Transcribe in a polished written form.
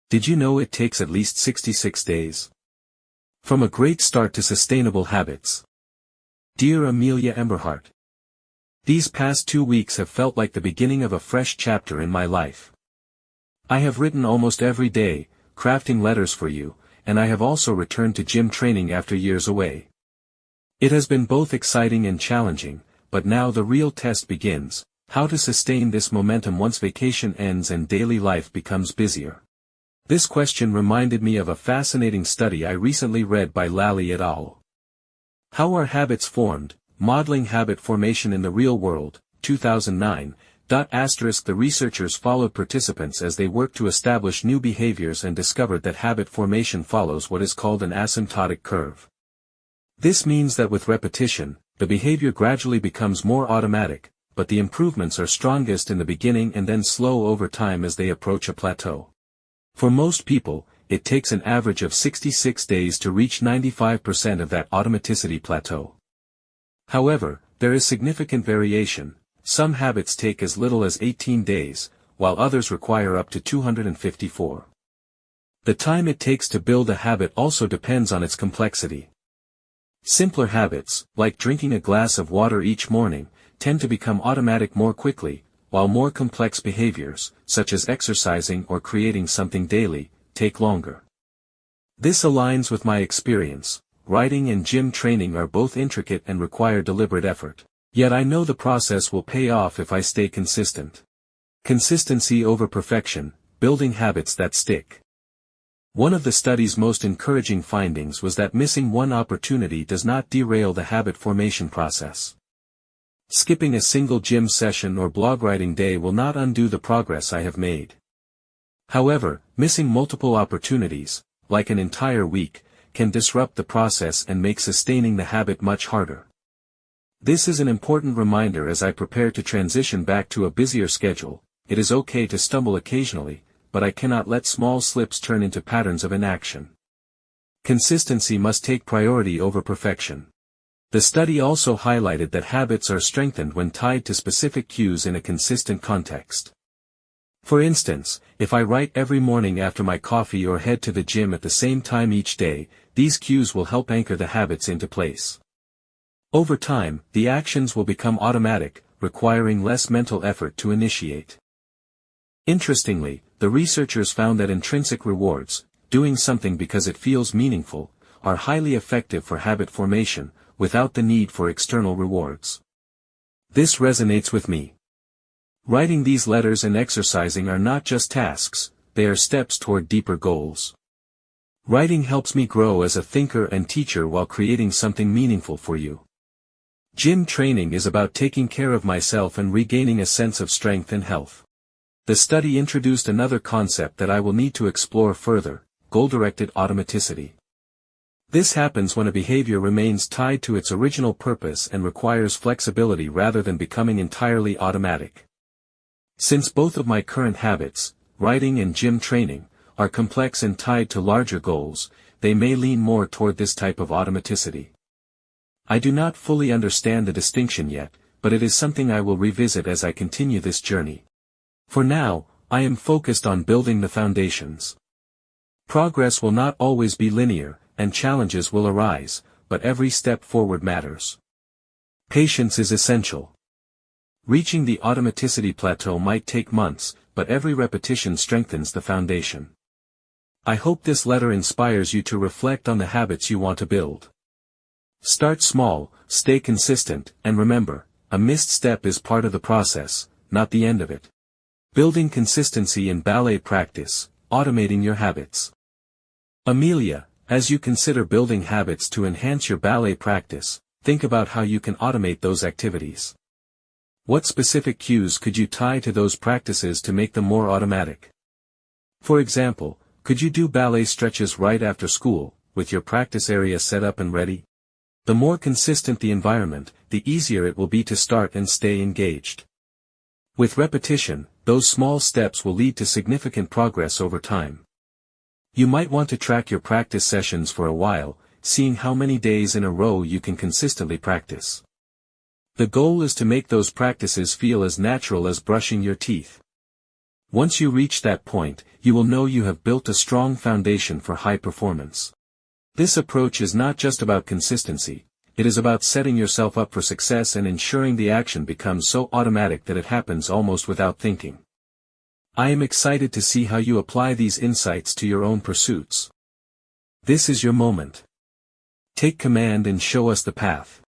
Did you know it takes at least 66 days? From a great start to sustainable habits. Dear Amelia Emberhart, these past 2 weeks have felt like the beginning of a fresh chapter in my life. I have written almost every day, crafting letters for you, and I have also returned to gym training after years away. It has been both exciting and challenging, but now the real test begins: how to sustain this momentum once vacation ends and daily life becomes busier. This question reminded me of a fascinating study I recently read by Lally et al. How Are Habits Formed? Modeling Habit Formation in the Real World, 2009. The researchers followed participants as they worked to establish new behaviors and discovered that habit formation follows what is called an asymptotic curve. This means that with repetition, the behavior gradually becomes more automatic, but the improvements are strongest in the beginning and then slow over time as they approach a plateau. For most people, it takes an average of 66 days to reach 95% of that automaticity plateau. However, there is significant variation. Some habits take as little as 18 days, while others require up to 254. The time it takes to build a habit also depends on its complexity. Simpler habits, like drinking a glass of water each morning, tend to become automatic more quickly, while more complex behaviors, such as exercising or creating something daily, take longer. This aligns with my experience. Writing and gym training are both intricate and require deliberate effort. Yet I know the process will pay off if I stay consistent. Consistency over perfection, building habits that stick. One of the study's most encouraging findings was that missing one opportunity does not derail the habit formation process. Skipping a single gym session or blog writing day will not undo the progress I have made. However, missing multiple opportunities, like an entire week, can disrupt the process and make sustaining the habit much harder. This is an important reminder as I prepare to transition back to a busier schedule. It is okay to stumble occasionally, but I cannot let small slips turn into patterns of inaction. Consistency must take priority over perfection. The study also highlighted that habits are strengthened when tied to specific cues in a consistent context. For instance, if I write every morning after my coffee or head to the gym at the same time each day, these cues will help anchor the habits into place. Over time, the actions will become automatic, requiring less mental effort to initiate. Interestingly, the researchers found that intrinsic rewards, doing something because it feels meaningful, are highly effective for habit formation, without the need for external rewards. This resonates with me. Writing these letters and exercising are not just tasks, they are steps toward deeper goals. Writing helps me grow as a thinker and teacher while creating something meaningful for you. Gym training is about taking care of myself and regaining a sense of strength and health. The study introduced another concept that I will need to explore further: goal-directed automaticity. This happens when a behavior remains tied to its original purpose and requires flexibility rather than becoming entirely automatic. Since both of my current habits, writing and gym training, are complex and tied to larger goals, they may lean more toward this type of automaticity. I do not fully understand the distinction yet, but it is something I will revisit as I continue this journey. For now, I am focused on building the foundations. Progress will not always be linear, and challenges will arise, but every step forward matters. Patience is essential. Reaching the automaticity plateau might take months, but every repetition strengthens the foundation. I hope this letter inspires you to reflect on the habits you want to build. Start small, stay consistent, and remember, a missed step is part of the process, not the end of it. Building consistency in ballet practice, automating your habits. Amelia, as you consider building habits to enhance your ballet practice, think about how you can automate those activities. What specific cues could you tie to those practices to make them more automatic? For example, could you do ballet stretches right after school, with your practice area set up and ready? The more consistent the environment, the easier it will be to start and stay engaged. With repetition, those small steps will lead to significant progress over time. You might want to track your practice sessions for a while, seeing how many days in a row you can consistently practice. The goal is to make those practices feel as natural as brushing your teeth. Once you reach that point, you will know you have built a strong foundation for high performance. This approach is not just about consistency, it is about setting yourself up for success and ensuring the action becomes so automatic that it happens almost without thinking. I am excited to see how you apply these insights to your own pursuits. This is your moment. Take command and show us the path.